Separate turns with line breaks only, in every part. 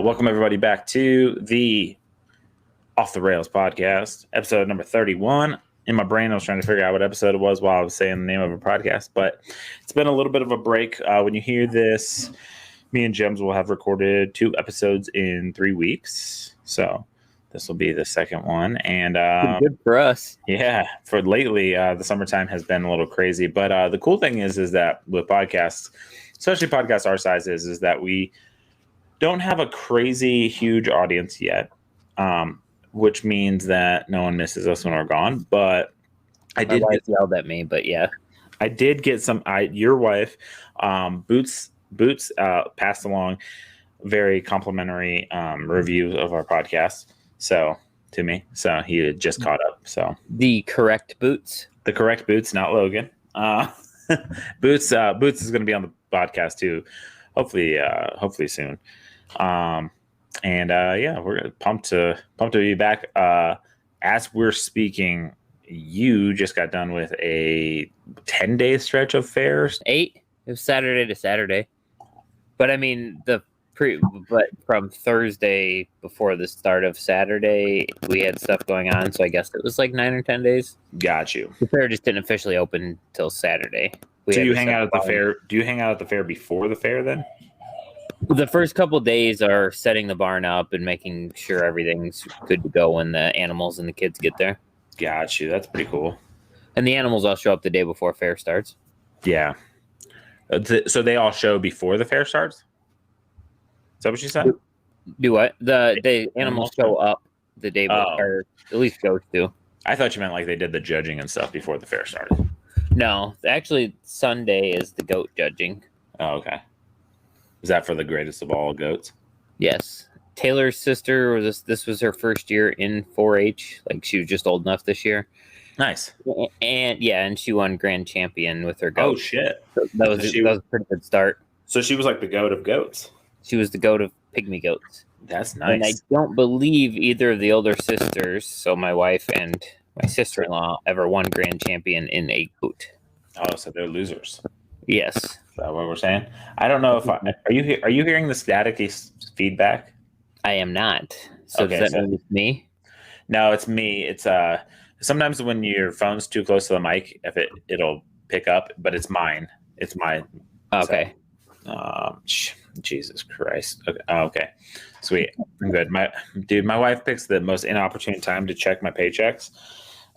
Welcome everybody back to the Off the Rails podcast, episode number 31. In my brain, I was trying to figure out what episode it was while I was saying the name of a podcast, but it's been a little bit of a break. When you hear this, me and Jems will have recorded 2 episodes in 3 weeks. So this will be the second one. And
good for us.
Yeah, for lately, the summertime has been a little crazy. But the cool thing is that with podcasts, especially podcasts our size, is that we don't have a crazy huge audience yet, which means that no one misses us when we're gone. But
My wife yelled at me, but yeah,
I did get some. Your wife, Boots, passed along very complimentary reviews of our podcast. So to me, so he had just caught up. So
the correct Boots,
not Logan. Boots is going to be on the podcast too, hopefully soon. We're pumped to be back. As we're speaking, you just got done with a 10-day stretch of fairs.
8. It was Saturday to Saturday, but I mean but from Thursday before the start of Saturday, we had stuff going on, so I guess it was like 9 or 10 days.
Got you.
The fair just didn't officially open till Saturday.
So you hang out at the fair? Do you hang out at the fair before the fair then?
The first couple days are setting the barn up and making sure everything's good to go when the animals and the kids get there.
Got you. That's pretty cool.
And the animals all show up the day before fair starts.
Yeah. So they all show before the fair starts? Is that what you said?
Do what? The animals show up the day before, at least goes to.
I thought you meant like they did the judging and stuff before the fair started.
No, actually Sunday is the goat judging.
Oh, okay. Is that for the greatest of all goats?
Yes. Taylor's sister, this was her first year in 4-H. Like, she was just old enough this year.
Nice.
And she won grand champion with her goat.
Oh, shit.
So that was a pretty good start.
So she was like the goat of goats.
She was the goat of pygmy goats.
That's nice.
And I don't believe either of the older sisters, so my wife and my sister-in-law, ever won grand champion in a goat.
Oh, so they're losers.
Yes.
Is that what we're saying? I don't know if are you hearing the staticky feedback?
I am not. So okay, does that mean it's me?
No, it's me. It's sometimes when your phone's too close to the mic, if it'll pick up, but it's mine. It's mine.
Okay.
So, Jesus Christ. Okay. Oh, okay. Sweet. I'm good. My wife picks the most inopportune time to check my paychecks.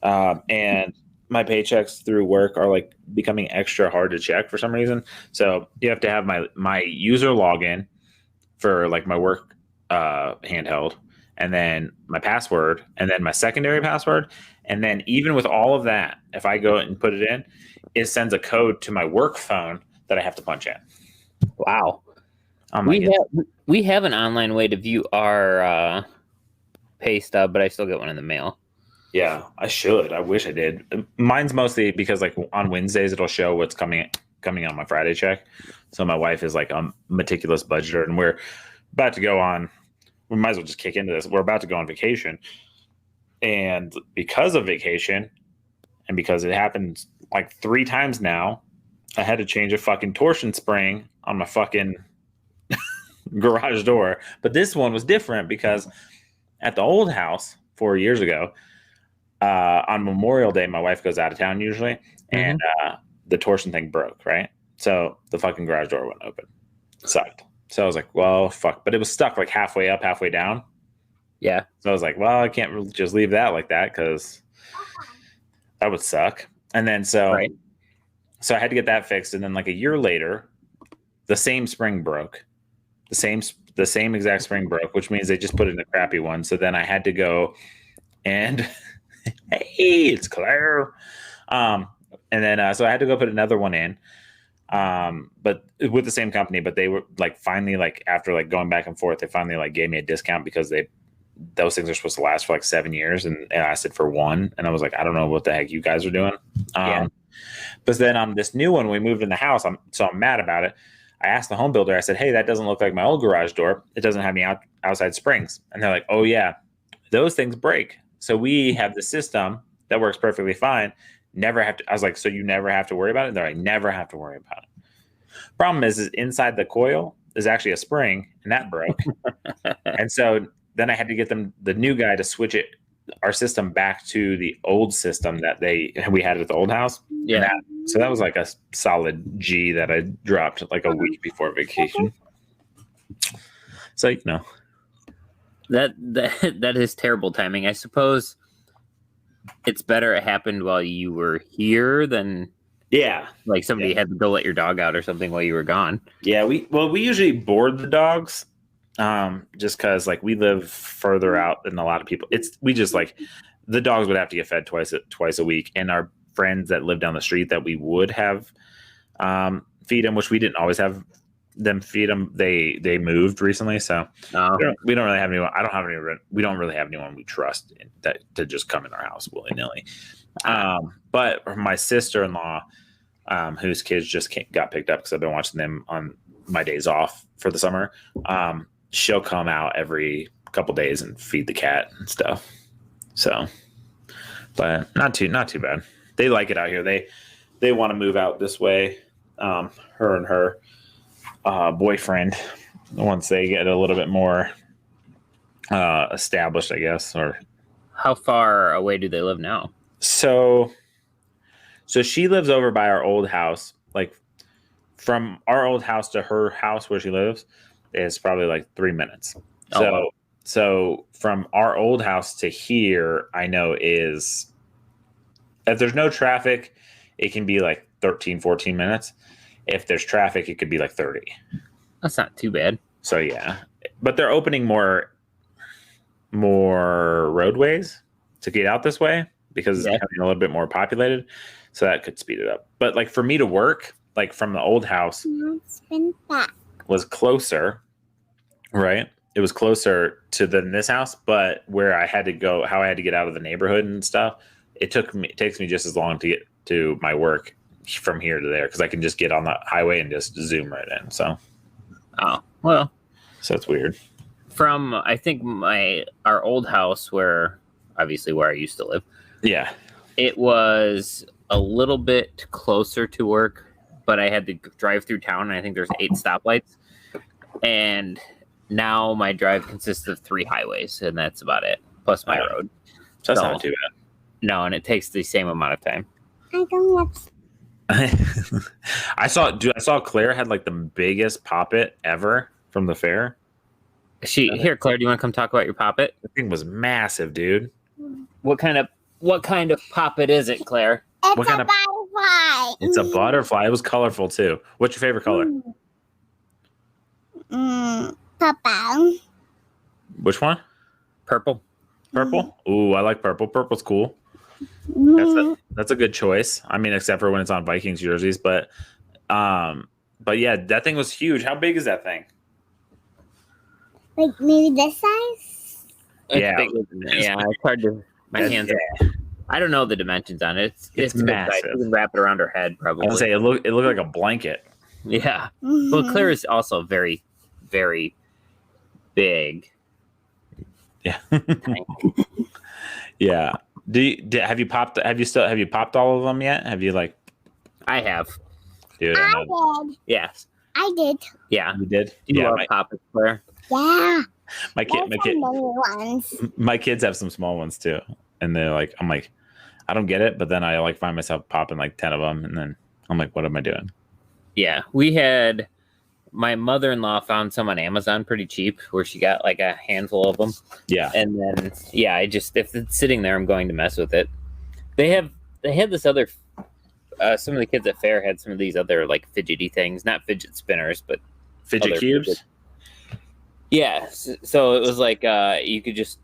And my paychecks through work are like becoming extra hard to check for some reason. So you have to have my user login for like my work handheld, and then my password, and then my secondary password. And then even with all of that, if I go and put it in, it sends a code to my work phone that I have to punch in.
Wow. We have an online way to view our pay stub, but I still get one in the mail.
Yeah, I should. I wish I did. Mine's mostly because like on Wednesdays it'll show what's coming on my Friday check. So my wife is like a meticulous budgeter, and we're about to go on. We might as well just kick into this. We're about to go on vacation, and because of vacation, and because it happened like 3 times now, I had to change a fucking torsion spring on my fucking garage door. But this one was different because at the old house 4 years ago, on Memorial Day, my wife goes out of town usually, and the torsion thing broke, right? So the fucking garage door wouldn't open. Sucked. So I was like, well, fuck. But it was stuck like halfway up, halfway down.
Yeah.
So I was like, well, I can't really just leave that like that because that would suck. And then so I had to get that fixed. And then like a year later, the same spring broke. The same exact spring broke, which means they just put in a crappy one. So then I had to go and... Hey, it's Claire. And then so I had to go put another one in, but with the same company. But they were like finally, like after like going back and forth, they finally like gave me a discount because those things are supposed to last for like 7 years, and I asked it for 1, and I was like, I don't know what the heck you guys are doing. But then on this new one, we moved in the house. I'm mad about it. I asked the home builder. I said, hey, that doesn't look like my old garage door. It doesn't have any outside springs. And they're like, oh yeah, those things break. So we have the system that works perfectly fine. Never have to. I was like, so you never have to worry about it? They're like, never have to worry about it. Problem is inside the coil, is actually a spring, and that broke. And so then I had to get the new guy to switch our system back to the old system that we had at the old house.
Yeah.
So that was like a solid G that I dropped like a week before vacation. So
that is terrible timing. I suppose it's better it happened while you were here than like somebody had to go let your dog out or something while you were gone.
Yeah, we usually board the dogs, just because like we live further out than a lot of people. We just like the dogs would have to get fed twice a week, and our friends that live down the street that we would have feed them, which we didn't always have them feed them. They moved recently, so we don't really have anyone. We don't really have anyone we trust to just come in our house willy nilly. But my sister-in-law, whose kids just got picked up because I've been watching them on my days off for the summer. She'll come out every couple days and feed the cat and stuff. So, but not too bad. They like it out here. They want to move out this way. Her and her boyfriend, once they get a little bit more established, I guess. Or
how far away do they live now?
So she lives over by our old house. Like from our old house to her house where she lives is probably like 3 minutes. So from our old house to here, I know is if there's no traffic, it can be like 13, 14 minutes. If there's traffic, it could be like 30.
That's not too bad.
So yeah, but they're opening more roadways to get out this way because it's becoming a little bit more populated. So that could speed it up. But like for me to work, like from the old house was closer, right? It was closer than this house, but where I had to go, how I had to get out of the neighborhood and stuff, it takes me just as long to get to my work from here to there because I can just get on the highway and just zoom right in. So, so it's weird.
From I think our old house where I used to live. Yeah, it was a little bit closer to work, but I had to drive through town, and I think there's 8 stoplights. And now my drive consists of 3 highways, and that's about it, plus my road.
So that's not too bad.
No, and it takes the same amount of time.
I saw Claire had like the biggest poppet ever from the fair.
Here, Claire, do you want to come talk about your poppet?
The thing was massive, dude.
What kind of poppet is it, Claire?
It's a butterfly.
It's a butterfly. It was colorful too. What's your favorite color?
Purple.
Which one?
Purple.
Purple? Ooh, I like purple. Purple's cool. That's a good choice. I mean, except for when it's on Vikings jerseys, but yeah, that thing was huge. How big is that thing?
Like maybe this size?
Yeah.
It's hard to. My hands. I don't know the dimensions on it. It's massive. You can wrap it around her head, probably.
I was say it looked like a blanket.
Yeah. Well, Claire is also very, very big.
Yeah. Yeah. Have you popped all of them yet? Have you like?
I have.
Dude,
I did.
Yes.
I did.
Yeah.
You did?
You love poppets, Claire?
Yeah.
My kids have some small ones too, and I'm like, I don't get it, but then I like find myself popping like 10 of them, and then I'm like, what am I doing?
Yeah, my mother-in-law found some on Amazon pretty cheap, where she got like a handful of them.
Yeah,
and then if it's sitting there, I'm going to mess with it. They had this other. Some of the kids at fair had some of these other like fidgety things, not fidget spinners, but
fidget cubes.
Yeah, so it was like you could just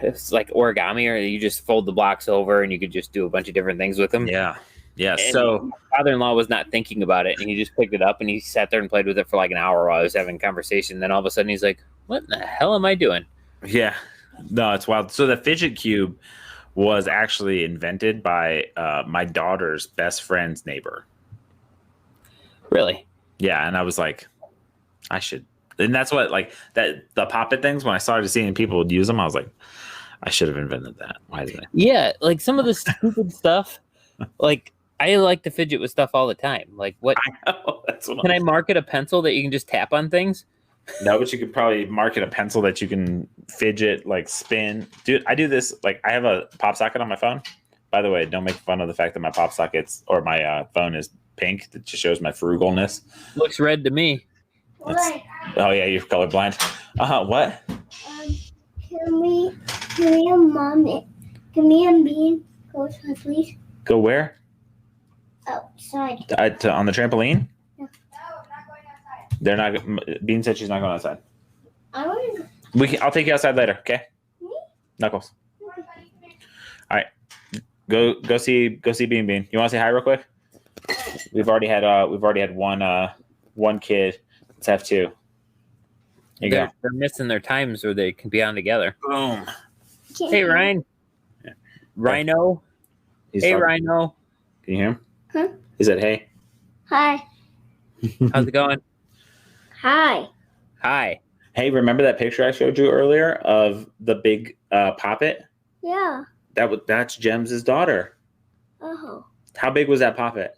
it's like origami, or you just fold the blocks over and you could just do a bunch of different things with them.
Yeah.
And so my father-in-law was not thinking about it, and he just picked it up and he sat there and played with it for like an hour while I was having a conversation. Then all of a sudden he's like, what in the hell am I doing?
Yeah. No, it's wild. So the fidget cube was actually invented by my daughter's best friend's neighbor.
Really?
Yeah. And I was like, I should. And that's what, like, the poppet things, when I started seeing people use them, I was like, I should have invented that. Why did I?
Yeah. Like some of the stupid stuff, like I like to fidget with stuff all the time. Like, what?
I know. That's what
Can I market a pencil that you can just tap on things?
No, but you could probably market a pencil that you can fidget, like spin. Dude, I do this. Like, I have a pop socket on my phone. By the way, don't make fun of the fact that my pop sockets or my phone is pink. That just shows my frugalness.
Looks red to me.
What?
Oh yeah, you're colorblind. What?
Can we and Mom, can me and Bean go outside, please?
Go where?
Outside.
On the trampoline?
Yeah.
No, not going outside.
They're not. Bean said she's not going outside.
I want to go.
I'll take you outside later. Okay.
Me?
Knuckles. All right. Go see Bean. You want to say hi real quick? We've already had one kid. Let's have two. Here you go.
They're missing their times where they can be on together.
Boom.
Hey, Ryan.
Yeah.
Rhino.
He's
Hey,
talking.
Rhino.
Can you hear him?
Huh?
He said, "Hey."
Hi.
How's it going?
Hi.
Hi.
Hey, remember that picture I showed you earlier of the big poppet?
Yeah.
That's Jems' daughter.
Oh,
How big was that poppet?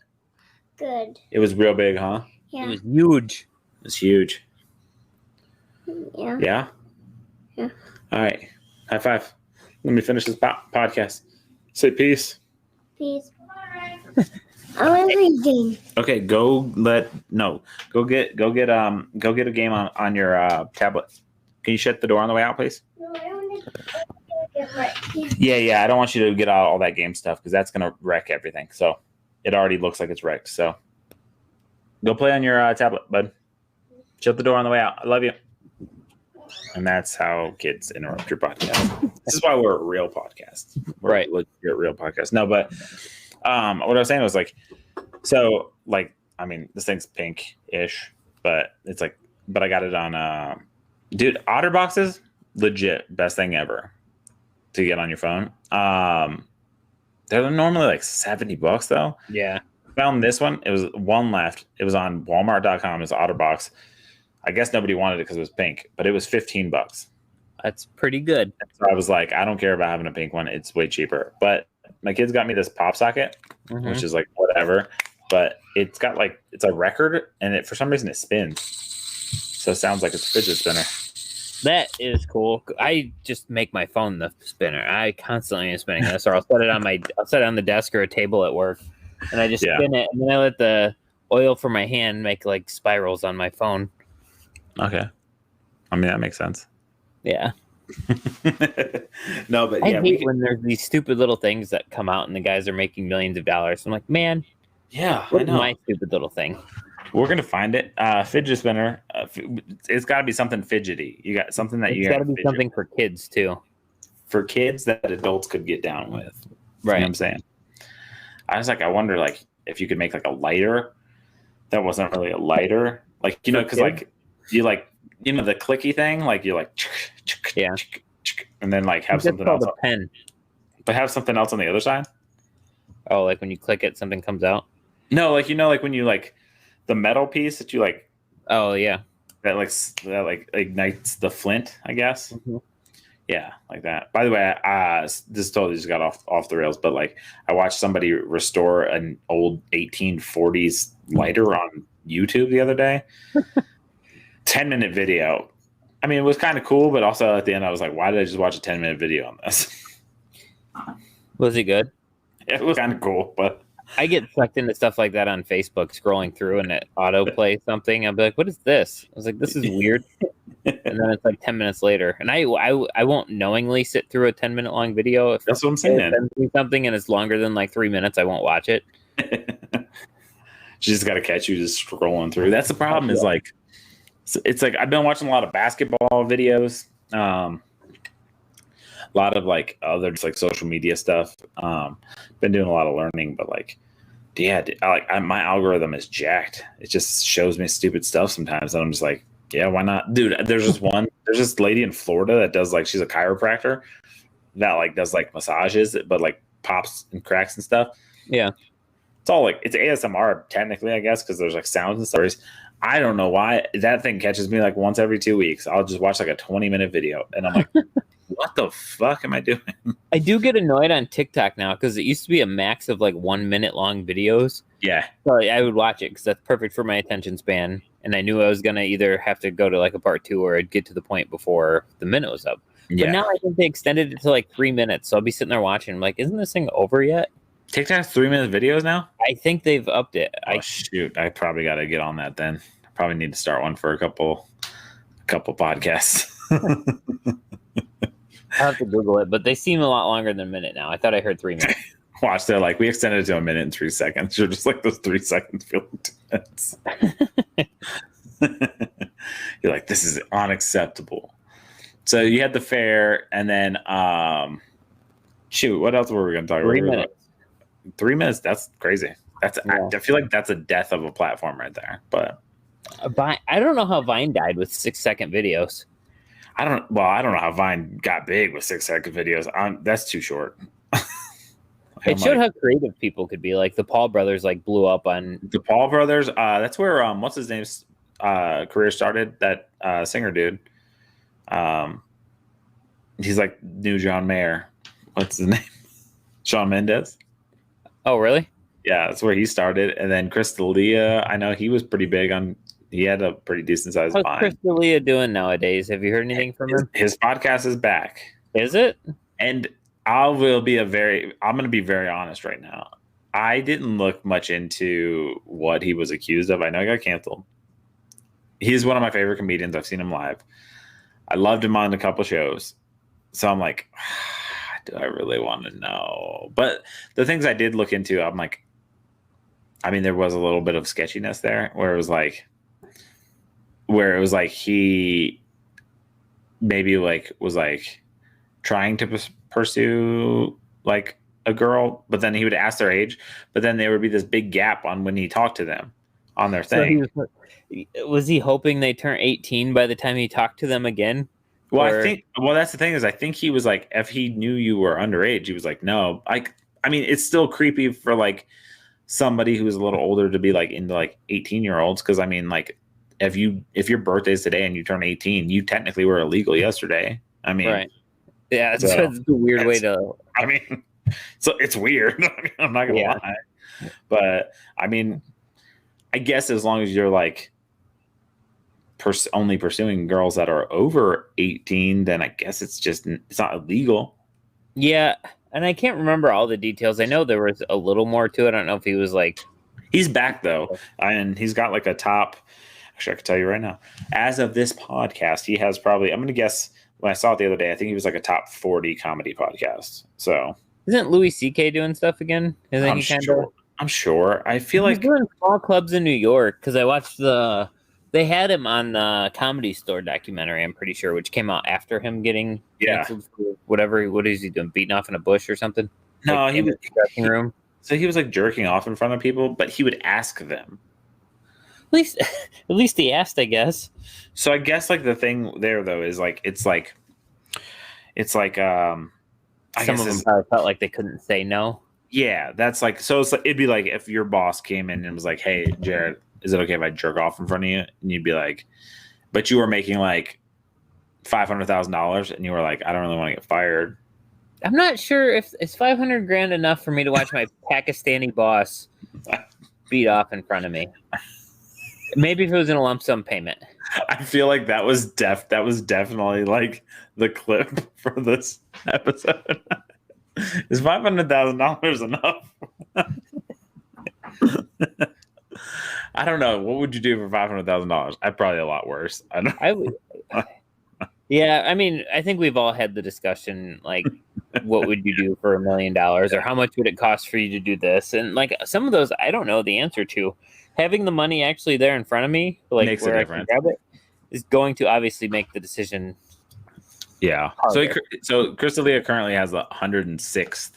good.
It was real big, huh?
It
Yeah.
was huge.
It was huge.
Yeah.
Yeah?
Yeah.
All right. High five. Let me finish this podcast. Say peace.
Please. I'm reading.
Okay, go get a game on your tablet. Can you shut the door on the way out, please?
No, I want to get right.
Yeah. I don't want you to get out all that game stuff because that's gonna wreck everything. So it already looks like it's wrecked. So go play on your tablet, bud. Shut the door on the way out. I love you. And that's how kids interrupt your podcast. This is why we're a real podcast. We're
Right.
a real podcast. No, but what I was saying was this thing's pink-ish, but it's like, but I got it on, dude, Otterboxes, legit best thing ever to get on your phone. They're normally like $70 though.
Yeah.
Found this one. It was one left. It was on Walmart.com. It's Otterbox. I guess nobody wanted it because it was pink, but it was $15.
That's pretty good.
So I was like, I don't care about having a pink one. It's way cheaper. But my kids got me this pop socket, which is like whatever. But it's got like, it's a record, and for some reason it spins. So it sounds like it's a fidget spinner.
That is cool. I just make my phone the spinner. I constantly am spinning this, or I'll set it on the desk or a table at work, and I just spin it, and then I let the oil from my hand make like spirals on my phone.
Okay. I mean, that makes sense.
Yeah.
No, but
I
yeah,
hate when there's these stupid little things that come out and the guys are making millions of dollars. I'm like, man,
I
what's
know.
my stupid little thing?
We're gonna find it. Fidget spinner. It's got to be something fidgety. You got something that
It's
you
got to
gotta
be
fidget
something for kids too.
for kids that adults could get down with. You know
Right.
what I'm saying? I was like, I wonder, like, if you could make like a lighter that wasn't really a lighter, like, you know, because like you like, you know, the clicky thing, like you like,
Yeah.
and then like have
It's
something
called
else,
a pen.
but have something else on the other side.
Oh, like when you click it, something comes out.
No, like, you know, like when you like the metal piece that you like
Oh yeah.
that like ignites the flint, I guess.
Mhm.
Yeah, like that. By the way, this totally just got off the rails, but like I watched somebody restore an old 1840s lighter on YouTube the other day. 10-minute video. I mean, it was kind of cool, but also at the end I was like, why did I just watch a 10-minute video on this?
Was it good?
It was kind of cool, but
I get sucked into stuff like that on Facebook, scrolling through and it autoplay something. I'll be like, what is this? I was like, this is weird. And then it's like 10 minutes later. And I won't knowingly sit through a 10-minute long video. If
that's what I'm saying.
sends me something and it's longer than like 3 minutes, I won't watch it.
She just got to catch you just scrolling through. That's the problem is like, it's like I've been watching a lot of basketball videos, a lot of like other just like social media stuff. Been doing a lot of learning, but like, yeah, my algorithm is jacked. It just shows me stupid stuff sometimes, and I'm just like, yeah, why not, dude? There's this lady in Florida that does like, she's a chiropractor that like does like massages, but like pops and cracks and stuff.
Yeah.
It's all like, it's ASMR technically, I guess, because there's like sounds and stories. I don't know why that thing catches me like once every 2 weeks. I'll just watch like a 20-minute video, and I'm like, what the fuck am I doing?
I do get annoyed on TikTok now because it used to be a max of like 1 minute long videos.
Yeah.
So I would watch it because that's perfect for my attention span. And I knew I was going to either have to go to like a part 2 or I'd get to the point before the minute was up.
Yeah.
But now I think they extended it to like 3 minutes. So I'll be sitting there watching. I'm like, isn't this thing over yet?
TikTok's 3-minute videos now?
I think they've upped it.
Shoot. I probably got to get on that then. I probably need to start one for a couple podcasts.
I'll have to Google it, but they seem a lot longer than a minute now. I thought I heard 3 minutes.
Watch, they're like, we extended it to 1 minute and 3 seconds. You're just like, those 3 seconds feel like 2 minutes. You're like, this is unacceptable. So you had the fair, and then, shoot, what else were we going to talk about?
3 minutes.
3 minutes? That's crazy. I feel like that's a death of a platform right there. But
I don't know how Vine died with 6-second videos.
I don't know how Vine got big with 6-second videos. That's too short.
It showed how creative people could be. Like the Paul brothers, like blew up on
the Paul brothers. That's where what's his name's career started. That singer dude. He's like new John Mayer. What's his name? Shawn Mendez.
Oh, really?
Yeah, that's where he started. And then Chris D'Elia, I know he was pretty big on. He had a pretty decent sized
How's
Vine.
Chris D'Elia doing nowadays? Have you heard anything from him?
His podcast is back.
Is it?
And I'm going to be very honest right now. I didn't look much into what he was accused of. I know he got canceled. He's one of my favorite comedians. I've seen him live. I loved him on a couple shows. So I'm like, do I really want to know? But the things I did look into, I'm like, I mean, there was a little bit of sketchiness there where it was like he maybe like was like trying to pursue like a girl, but then he would ask their age, but then there would be this big gap on when he talked to them on their thing.
So was he hoping they turn 18 by the time he talked to them again?
Well, that's the thing is I think he was like, if he knew you were underage, he was like, no. I mean, it's still creepy for like somebody who's a little older to be like into like 18-year-olds. Cause I mean, like if your birthday's today and you turn 18, you technically were illegal yesterday. I mean,
right. Yeah. It's a weird way to,
I mean, so it's weird. I mean, I'm not going to lie, but I mean, I guess as long as you're like, only pursuing girls that are over 18, then I guess it's not illegal.
Yeah, and I can't remember all the details. I know there was a little more to it. I don't know if he was like...
He's back, though, and he's got like a top... Actually, I can tell you right now. As of this podcast, he has probably... I'm going to guess, when I saw it the other day, I think he was like a top 40 comedy podcast. So... Isn't
Louis C.K. doing stuff again?
I'm sure. I feel like...
He's doing small clubs in New York, because I watched They had him on the Comedy Store documentary, I'm pretty sure, which came out after him getting canceled for whatever. What is he doing? Beating off in a bush or something?
No,
like,
he was
dressing room.
So he was like jerking off in front of people, but he would ask them.
At least he asked, I guess.
So I guess like the thing there though is like it's like some
of them probably felt like they couldn't say no.
Yeah, that's like so. It's like it'd be like if your boss came in and was like, "Hey, Jared, is it okay if I jerk off in front of you?" And you'd be like, but you were making like $500,000 and you were like, I don't really want to get fired.
I'm not sure if it's $500,000 enough for me to watch my Pakistani boss beat off in front of me. Maybe if it was in a lump sum payment.
I feel like that was definitely like the clip for this episode. Is $500,000 enough? I don't know. What would you do for $500,000? I'd probably a lot worse.
I would. Yeah, I mean, I think we've all had the discussion, like, what would you do for $1 million, or how much would it cost for you to do this? And like some of those, I don't know the answer to. Having the money actually there in front of me, like
makes
where
a
I
difference.
can grab it, is going to obviously make the decision.
Yeah. So Chris D'Elia currently has the 106th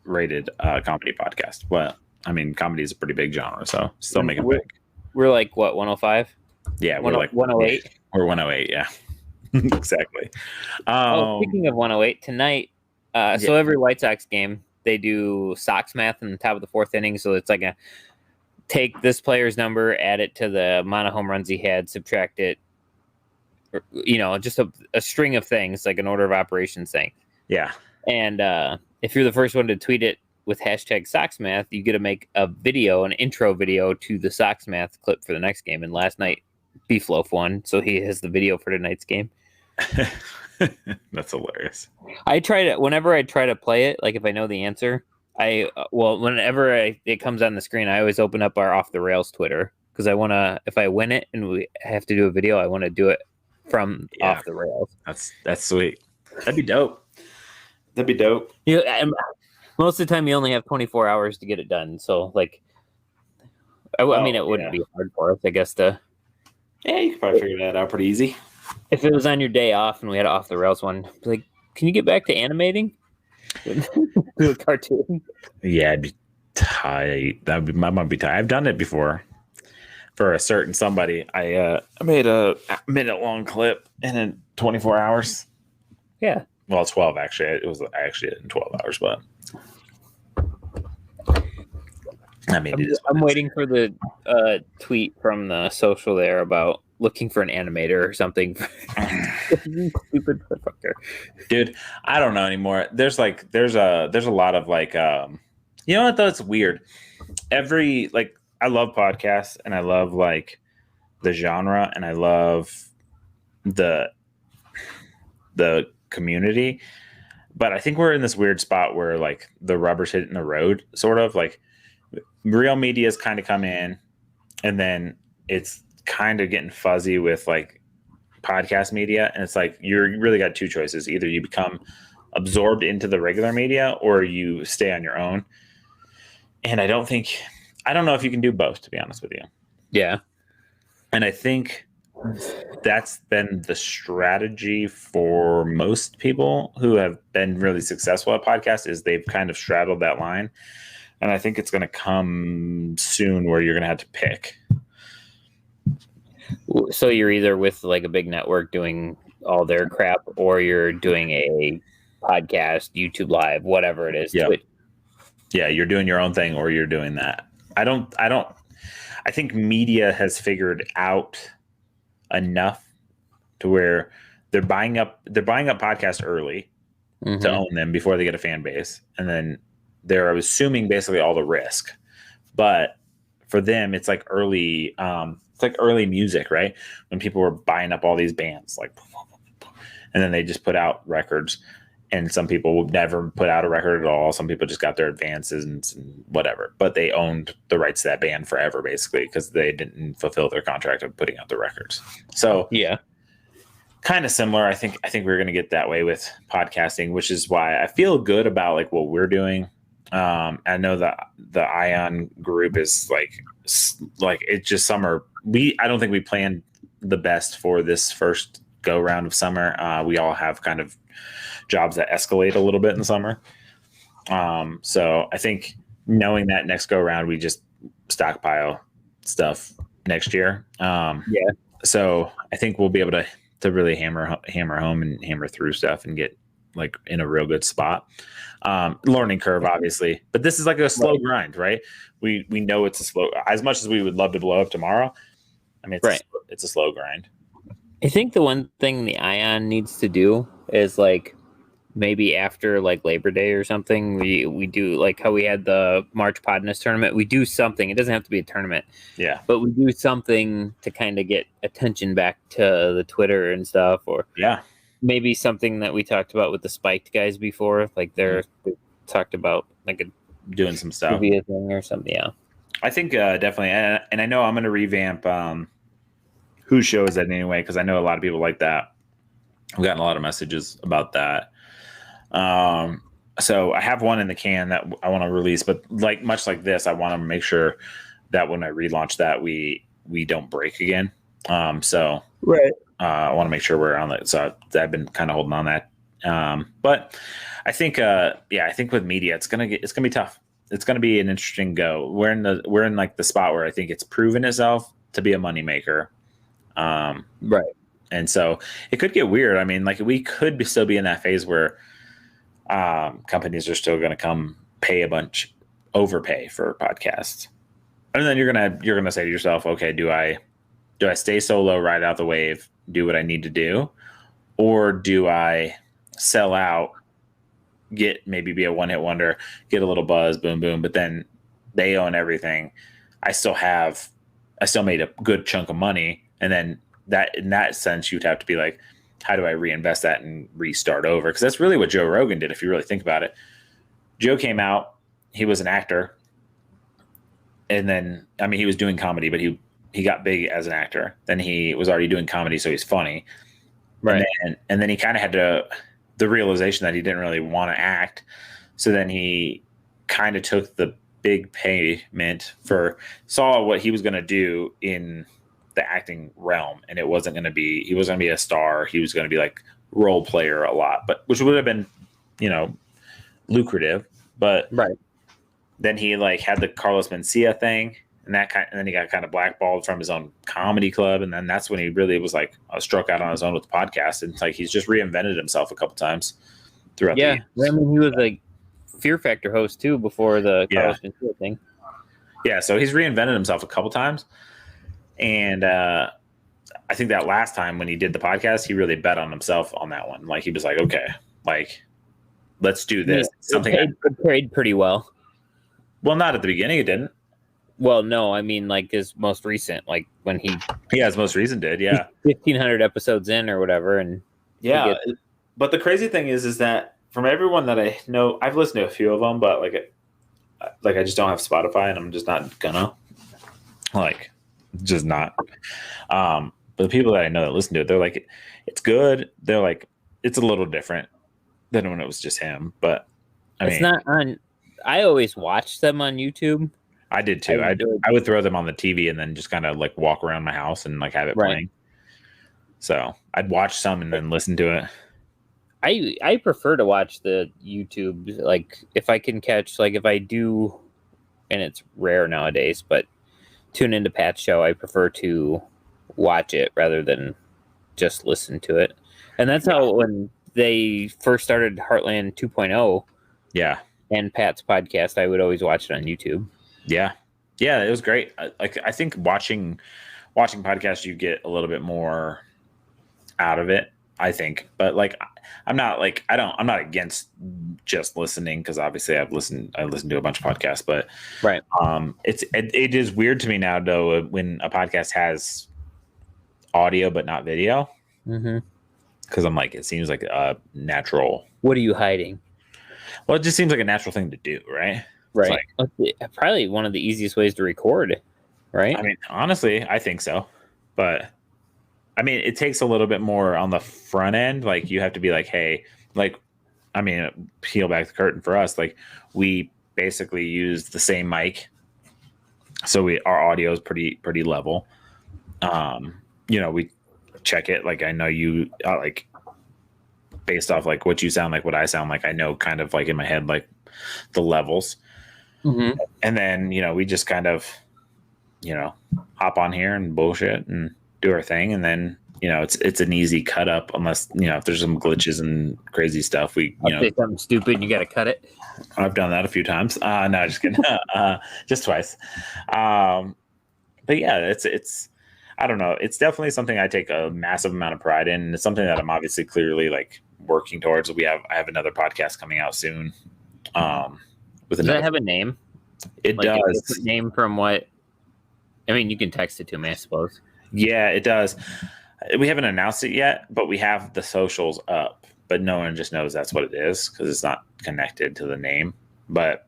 rated comedy podcast. Well, I mean, comedy is a pretty big genre, so still making it big.
We're like what, 105?
Yeah, we're like
108.
We're 108. Yeah, exactly.
Speaking of 108, tonight, so every White Sox game they do Sox Math in the top of the fourth inning. So it's like a take this player's number, add it to the amount of home runs he had, subtract it, just a string of things, like an order of operations thing.
Yeah.
And if you're the first one to tweet it with hashtag Sox Math, you get to make a video, an intro video to the Sox Math clip for the next game. And last night, Beefloaf won, so he has the video for tonight's game.
That's hilarious.
Whenever I try to play it, like if I know the answer, whenever it comes on the screen, I always open up our Off the Rails Twitter because I want to. If I win it and we have to do a video, I want to do it from Off the Rails.
That's sweet. That'd be dope.
Most of the time, you only have 24 hours to get it done. So, like, I mean, it wouldn't be hard for us, I guess.
Yeah, you could probably figure that out pretty easy.
If it was on your day off and we had an Off the Rails one, be like, can you get back to animating? Do a cartoon.
Yeah, it'd be tight. I might be tight. I've done it before for a certain somebody. I made a minute-long clip in 24 hours.
Yeah.
Well, 12 actually. I actually did it in 12 hours, but I mean,
I'm waiting for the tweet from the social there about looking for an animator or something. Stupid fucker.
Dude, I don't know anymore. There's a lot of like you know what though? It's weird. I love podcasts and I love like the genre and I love the community. But I think we're in this weird spot where like the rubber's hitting the road, sort of like real media's kind of come in and then it's kind of getting fuzzy with like podcast media. And it's like, you really got two choices. Either you become absorbed into the regular media or you stay on your own. And I don't know if you can do both, to be honest with you.
Yeah.
And I think that's been the strategy for most people who have been really successful at podcasts is they've kind of straddled that line. And I think it's going to come soon where you're going to have to pick.
So you're either with like a big network doing all their crap or you're doing a podcast, YouTube Live, whatever it is.
Yeah. Yeah, you're doing your own thing or you're doing that. I think media has figured out enough to where they're buying up podcasts early to own them before they get a fan base. And then they're assuming basically all the risk. But for them, it's like early music, right? When people were buying up all these bands, like, and then they just put out records. And some people would never put out a record at all. Some people just got their advances and whatever. But they owned the rights to that band forever, basically, because they didn't fulfill their contract of putting out the records. So yeah, kind of similar. I think we're going to get that way with podcasting, which is why I feel good about like what we're doing. I know that the Ion group is like it's just summer. I don't think we planned the best for this first go round of summer. We all have kind of jobs that escalate a little bit in the summer. So I think knowing that next go round, we just stockpile stuff next year. So I think we'll be able to really hammer home and hammer through stuff and get like in a real good spot. Learning curve, obviously, but this is like a slow grind, right? We know it's a slow, as much as we would love to blow up tomorrow. I mean, it's a slow grind.
I think the one thing the Ion needs to do is like maybe after like Labor Day or something, we do like how we had the March Podness tournament. We do something. It doesn't have to be a tournament. Yeah. But we do something to kind of get attention back to the Twitter and stuff, or maybe something that we talked about with the Spiked guys before. Like they talked about like
doing some stuff
thing or something. Yeah.
I think definitely. And I know I'm going to revamp whose show is that anyway? Because I know a lot of people like that. I've gotten a lot of messages about that. So I have one in the can that I want to release, but like much like this, I want to make sure that when I relaunch that, we don't break again. I want to make sure we're on that. So I've been kind of holding on that. But I think, I think with media, it's gonna be tough. It's gonna be an interesting go. We're in like the spot where I think it's proven itself to be a moneymaker. And so it could get weird. I mean, like we could still be in that phase where companies are still going to come overpay for podcasts. And then you're going to say to yourself, okay, do I do I stay solo, ride out the wave, do what I need to do, or do I sell out, maybe be a one-hit wonder, get a little buzz, boom, boom, but then they own everything. I still made a good chunk of money, and then that in that sense, you'd have to be like, how do I reinvest that and restart over? Because that's really what Joe Rogan did, if you really think about it. Joe came out, he was an actor, and then he was doing comedy, but he got big as an actor. Then he was already doing comedy, so he's funny.
Right.
And then he kind of had the realization that he didn't really want to act. So then he kind of took the big payment saw what he was going to do in the acting realm. And he wasn't going to be a star. He was going to be like role player a lot, but which would have been, lucrative. But
right.
Then he had the Carlos Mencia thing, and then he got kind of blackballed from his own comedy club. And then that's when he really was struck out on his own with the podcast. And he's just reinvented himself a couple times throughout the years.
He was Fear Factor host too before the Carlos Mencia thing.
Yeah. So he's reinvented himself a couple times. And I think that last time when he did the podcast, he really bet on himself on that one. He was like, okay, let's do this.
It paid pretty well.
Well, not at the beginning, it didn't.
Well, no, his most recent, when
his most recent did,
1,500 episodes in or whatever, and
but the crazy thing is that from everyone that I know, I've listened to a few of them, but I just don't have Spotify, and I'm just not gonna just not. But the people that I know that listen to it, they're like, it's good. They're like, it's a little different than when it was just him, but
it's not on. I always watched them on YouTube.
I did too. I would throw them on the TV and then just kind of walk around my house and have it playing. So I'd watch some and then listen to it.
I prefer to watch the YouTube. If I can catch, if I do, and it's rare nowadays, but tune into Pat's show, I prefer to watch it rather than just listen to it. And that's how when they first started Heartland 2.0.
Yeah.
And Pat's podcast, I would always watch it on YouTube.
Yeah, it was great. I think watching podcasts, you get a little bit more out of it, I think. But I'm not against just listening, because obviously I listen to a bunch of podcasts. But
right,
it is weird to me now though when a podcast has audio but not video, because I'm it seems like a natural.
What are you hiding?
Well, it just seems like a natural thing to do, right?
Right. Probably one of the easiest ways to record, right?
Honestly, I think so. But, it takes a little bit more on the front end. You have to be hey, peel back the curtain for us. We basically use the same mic. So our audio is pretty level. We check it. I know you, based off what you sound like, what I sound like, I know kind of in my head the levels. And then we just kind of hop on here and bullshit and do our thing, and then it's an easy cut up, unless if there's some glitches and crazy stuff, we
say something stupid, you got to cut it.
I've done that a few times. No, just kidding. Just twice. But yeah, it's I don't know, it's definitely something I take a massive amount of pride in, and it's something that I'm obviously clearly working towards. I have another podcast coming out soon. Does
that have a name?
It does.
A name from what? You can text it to me, I suppose.
Yeah, it does. We haven't announced it yet, but we have the socials up. But no one just knows that's what it is because it's not connected to the name. But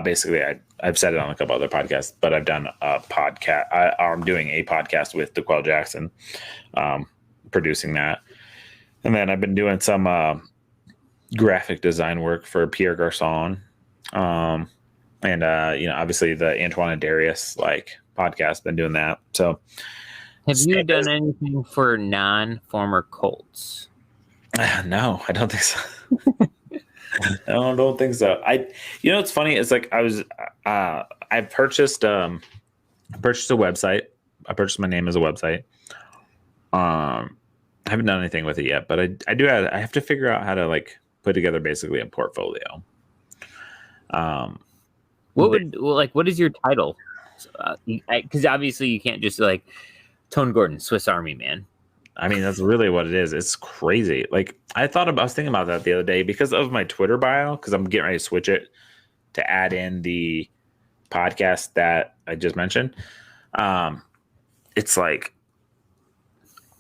basically, I've said it on a couple other podcasts, but I've done a podcast. I'm doing a podcast with DeQuell Jackson, producing that. And then I've been doing some graphic design work for Pierre Garçon. And obviously the Antoine and Darius podcast, been doing that. So
have you done anything for non-former Colts?
No, I don't think so. I don't think so. It's funny. It's I purchased a website. I purchased my name as a website. I haven't done anything with it yet, but I have to figure out how to put together basically a portfolio.
What is your title? Because obviously you can't just Tone Gordon, Swiss Army Man.
I mean, that's really what it is. It's crazy. Like I was thinking about that the other day because of my Twitter bio, because I'm getting ready to switch it to add in the podcast that I just mentioned. It's like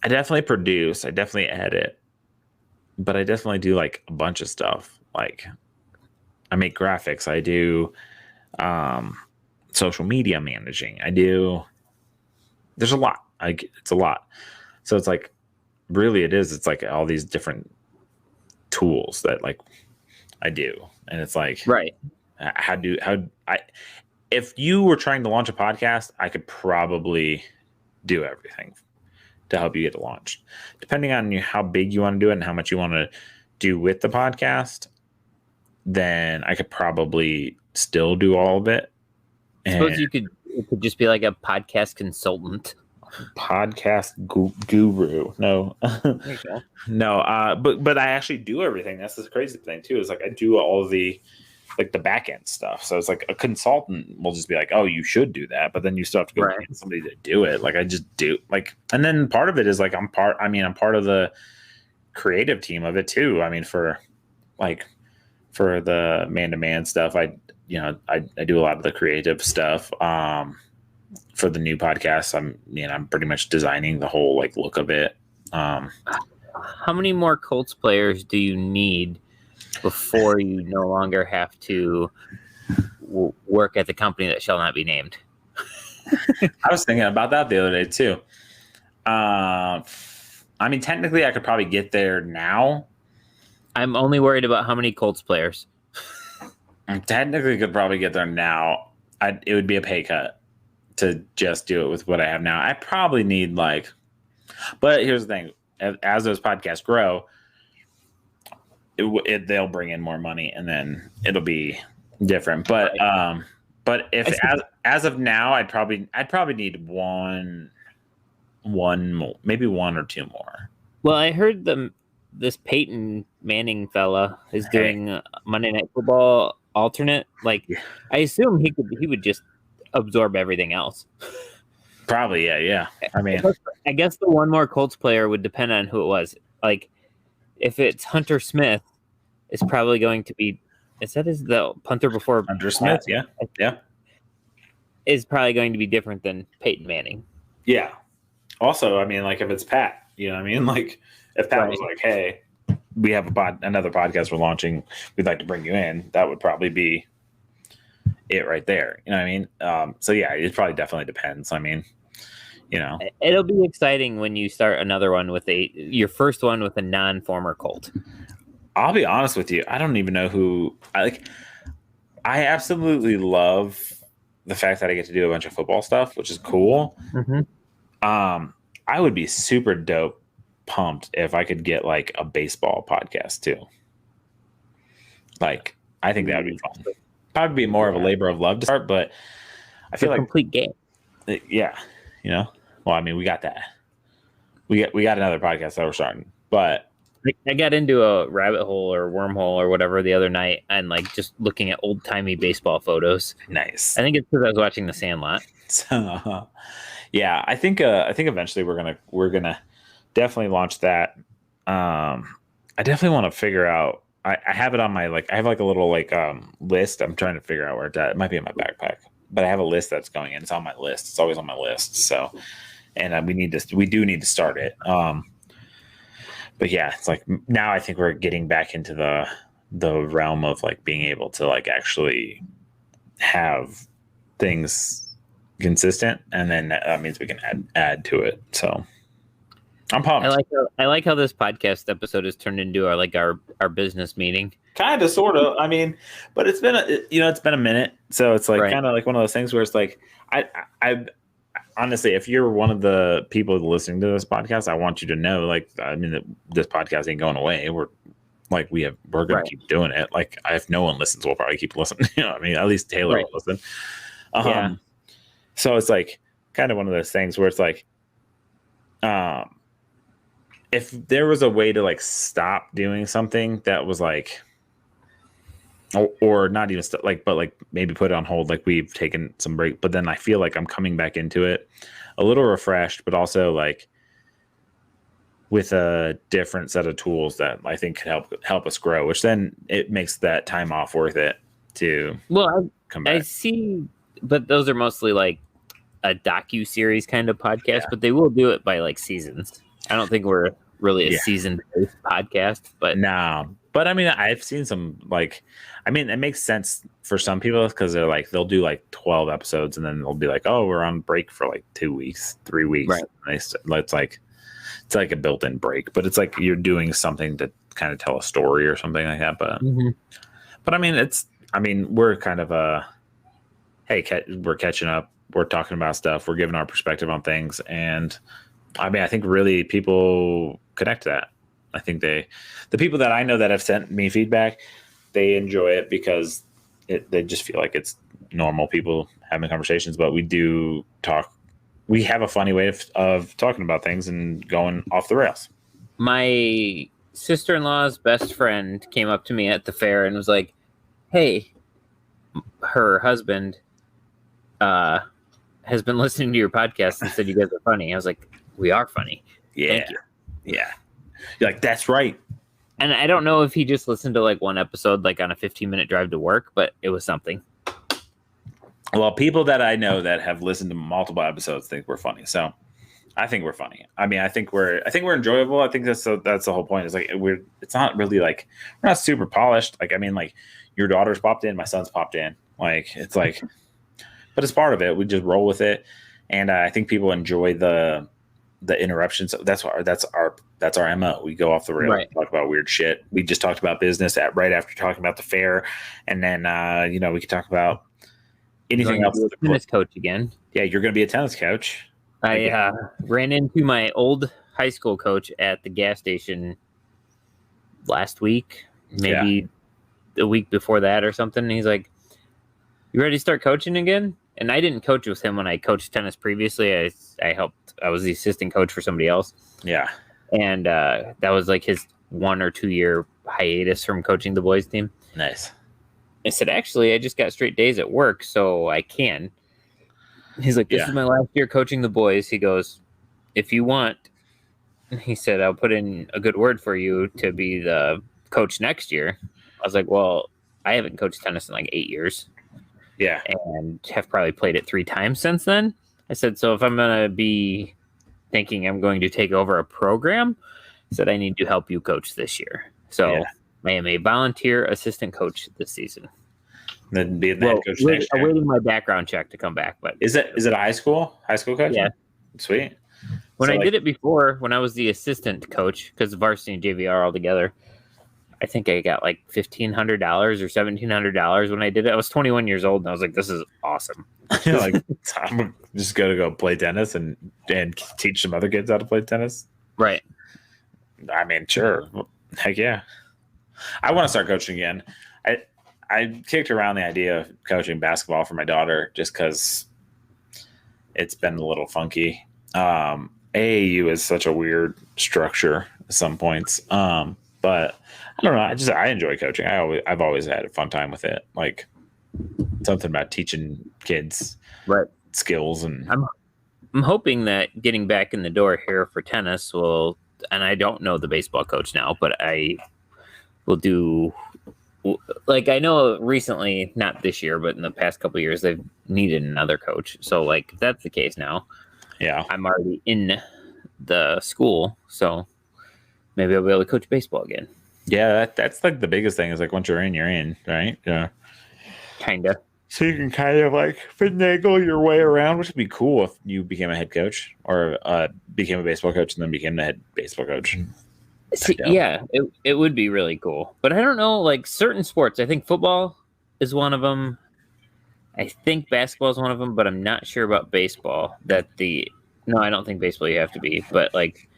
I definitely produce, I definitely edit, but I definitely do like a bunch of stuff. Like I make graphics, I do social media managing, there's a lot. It's a lot. So it's like really it's like all these different tools that like I do. And it's like
right.
If you were trying to launch a podcast, I could probably do everything to help you get it launched. Depending on how big you want to do it and how much you want to do with the podcast, then I could probably still do all of it.
I suppose it could just be like a podcast consultant.
Podcast guru. No. No, but I actually do everything. That's the crazy thing too, is like I do all the like the back end stuff. So it's like a consultant will just be like, oh, you should do that, but then you still have to go find somebody to do it. Like I just do like, and then part of it is like I'm part of the creative team of it too. I mean, for the man-to-man stuff, I do a lot of the creative stuff. For the new podcast, I'm pretty much designing the whole like look of it.
How many more Colts players do you need before you no longer have to work at the company that shall not be named?
I was thinking about that the other day too. I mean, technically, I could probably get there now.
I'm only worried about how many Colts players.
I technically could probably get there now. It would be a pay cut to just do it with what I have now. I probably need but here's the thing: as those podcasts grow, they'll bring in more money, and then it'll be different. But if as of now, I'd probably need one more, maybe one or two more.
Well, I heard this Peyton Manning fella is doing Monday Night Football alternate. Like, I assume he would just absorb everything else.
Probably, yeah. I mean,
I guess the one more Colts player would depend on who it was. Like, if it's Hunter Smith, it's probably going to be. Is that the punter before
Hunter Smith? Yeah.
Is probably going to be different than Peyton Manning.
Yeah. Also, I mean, like if it's Pat, you know what I mean? Like if Pat was like, "Hey, we have another podcast we're launching. We'd like to bring you in," that would probably be it right there. You know what I mean? So yeah, it probably definitely depends. I mean,
it'll be exciting when you start another one with your first one with a non-former Colt.
I'll be honest with you. I don't even know who I like. I absolutely love the fact that I get to do a bunch of football stuff, which is cool.
Mm-hmm.
I would be super dope pumped if I could get like a baseball podcast too. Like, I think that would be fun. Probably be more of a labor of love to start, but I feel like
complete game.
Yeah, Well, I mean, we got that. We got another podcast that we're starting, but
I got into a rabbit hole or wormhole or whatever the other night, and like just looking at old timey baseball photos.
Nice.
I think it's because I was watching The Sandlot.
So, yeah, I think eventually we're gonna definitely launch that. I definitely want to figure out. I have it on my I have like a little list. I'm trying to figure out where it's at. It might be in my backpack, but I have a list that's going in. It's on my list. It's always on my list. So, and we do need to start it. But yeah, it's like now I think we're getting back into the realm of like being able to like actually have things consistent, and then that means we can add to it. So I'm pumped.
I like how this podcast episode has turned into our business meeting.
Kind of, sort of. I mean, but it's been a minute, so it's like kind of like one of those things where it's like I honestly, if you're one of the people listening to this podcast, I want you to know, that this podcast ain't going away. We're going to keep doing it. Like, if no one listens, we'll probably keep listening. At least Taylor will listen.
Yeah.
So it's like kind of one of those things where it's like, if there was a way to like stop doing something that was like or not even like, but like maybe put it on hold. Like we've taken some break, but then I feel like I'm coming back into it a little refreshed, but also like with a different set of tools that I think could help us grow, which then it makes that time off worth it to come back.
I see, but those are mostly like a docu-series kind of podcast, but they will do it by like seasons. I don't think we're really a season-based podcast, but
no. But I mean, I've seen some like, I mean, it makes sense for some people because they're like, they'll do like 12 episodes and then they'll be like, oh, we're on break for like 2 weeks, 3 weeks.
Right.
It's like a built-in break, but it's like you're doing something to kind of tell a story or something like that. But, but I mean, we're kind of hey, we're catching up. We're talking about stuff. We're giving our perspective on things. And I mean, I think really people connect to that. I think the people that I know that have sent me feedback, they enjoy it because they just feel like it's normal people having conversations, but we do talk. We have a funny way of talking about things and going off the rails.
My sister-in-law's best friend came up to me at the fair and was like, hey, her husband has been listening to your podcast and said you guys are funny. I was like, we are funny.
Yeah.
Thank you.
Yeah. You're like, that's right.
And I don't know if he just listened to like one episode, like on a 15-minute drive to work, but it was something.
Well, people that I know that have listened to multiple episodes think we're funny. So I think we're funny. I mean, I think we're enjoyable. I think that's the whole point. Is like it's not really like we're not super polished. Like, I mean, like your daughter's popped in, my son's popped in. Like, it's like, but it's part of it. We just roll with it. And I think people enjoy the interruptions. That's our MO. We go off the rails, talk about weird shit. We just talked about business right after talking about the fair, and then we could talk about anything else.
Tennis coach again.
Yeah, you're going to be a tennis coach.
I ran into my old high school coach at the gas station last week, maybe the week before that or something. And he's like, "You ready to start coaching again?" And I didn't coach with him when I coached tennis previously. I was the assistant coach for somebody else.
Yeah.
And that was like his 1 or 2 year hiatus from coaching the boys team.
Nice.
I said, actually, I just got straight days at work, so I can. He's like, this is my last year coaching the boys. He goes, if you want, he said, I'll put in a good word for you to be the coach next year. I was like, well, I haven't coached tennis in like 8 years.
Yeah.
And have probably played it 3 times since then. I said, so if I'm going to be thinking I'm going to take over a program, I said, I need to help you coach this year. So I am a volunteer assistant coach this season.
Then be the head coach next year.
Awaiting my background check to come back. But
is it a high school coach?
Yeah.
Sweet.
When I did it before, when I was the assistant coach, because varsity and JV all together, I think I got like $1,500 or $1,700 when I did it. I was 21 years old, and I was like, this is awesome.
Like, I'm just going to go play tennis and teach some other kids how to play tennis.
Right.
I mean, sure. Heck yeah. I want to start coaching again. I kicked around the idea of coaching basketball for my daughter just because it's been a little funky. AAU is such a weird structure at some points. But I don't know. I enjoy coaching. I've always had a fun time with it. Like something about teaching kids skills. And
I'm hoping that getting back in the door here for tennis will, and I don't know the baseball coach now, but I will do, like, I know recently, not this year, but in the past couple of years, they've needed another coach. So like, if that's the case now, I'm already in the school. So maybe I'll be able to coach baseball again.
Yeah, that's like the biggest thing is like once you're in, right? Yeah.
Kinda.
So you can kind of like finagle your way around, which would be cool if you became a head coach or became a baseball coach and then became the head baseball coach.
See, yeah, it would be really cool. But I don't know, like certain sports, I think football is one of them. I think basketball is one of them, but I'm not sure about baseball. No, I don't think baseball you have to be, but like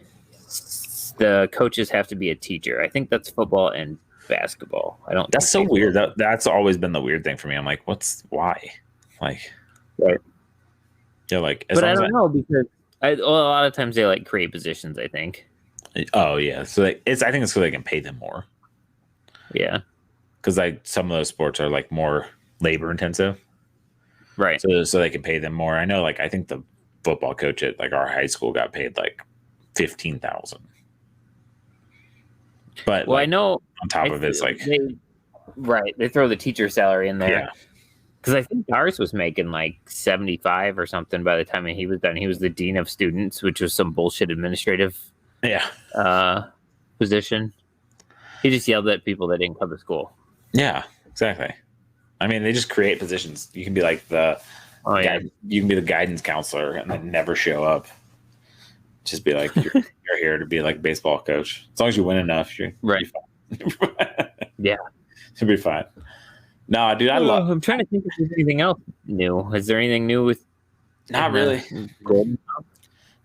the coaches have to be a teacher. I think that's football and basketball. I don't.
That's so weird. That's always been the weird thing for me. I'm like, why? Like,
right.
Yeah, like,
but I don't know because a lot of times they like create positions. I think.
Oh yeah, so I think it's so they can pay them more.
Yeah.
because like some of those sports are like more labor intensive,
Right.
so they can pay them more. I know, like I think the football coach at like our high school got paid like $15,000. But
Well,
like,
I know
on top of it's like
they throw the teacher salary in there.
Yeah.
Because I think ours was making like 75 or something by the time he was done. He was the dean of students, which was some bullshit administrative position. He just yelled at people that didn't come to school.
Yeah, exactly. I mean, they just create positions. You can be like you can be the guidance counselor and then never show up. Just be like, you're here to be like a baseball coach. As long as you win enough, you'll be fine.
Yeah.
You'll be fine. No, dude, I'm
trying to think if there's anything else new. Is there anything new with?
Not really.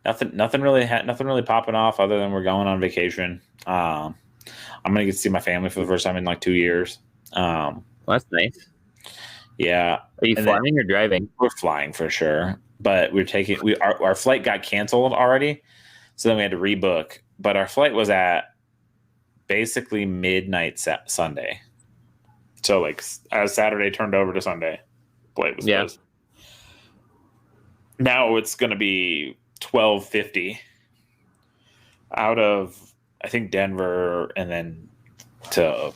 Nothing really popping off other than we're going on vacation. I'm gonna get to see my family for the first time in like 2 years.
Well, that's nice.
Yeah.
Are you flying or driving?
We're flying for sure, but our flight got canceled already, so then we had to rebook. But our flight was at basically midnight Sunday. So like as Saturday turned over to Sunday, flight was closed. Now it's going to be 12:50 out of I think Denver and then to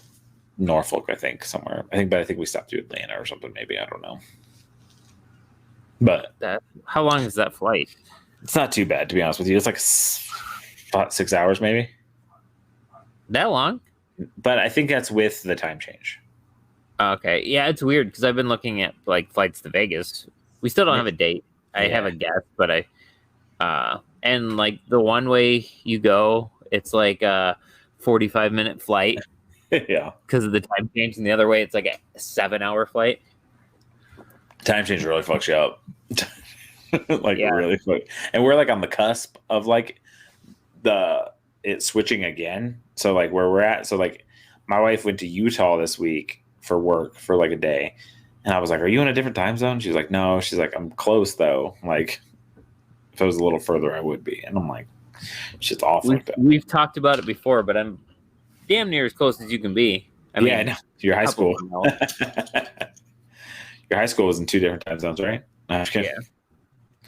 Norfolk. I think somewhere. I think we stopped through Atlanta or something. Maybe I don't know. But
how long is that flight?
It's not too bad, to be honest with you. It's like about 6 hours, maybe.
That long?
But I think that's with the time change.
Okay. Yeah, it's weird because I've been looking at like flights to Vegas. We still don't have a date. I have a guess, but and like the one way you go, it's like a 45-minute flight.
Yeah.
Because of the time change, and the other way, it's like a 7-hour flight.
Time change really fucks you up. Really fuck. And we're like on the cusp of like it switching again. So like where we're at. So like my wife went to Utah this week for work for like a day. And I was like, are you in a different time zone? She's like, no. She's like, I'm close though. Like if I was a little further, I would be. And I'm like, shit's off like that.
We've talked about it before, but I'm damn near as close as you can be. I mean,
I know. Your high school. Your high school was in 2 different time zones, right?
Yeah.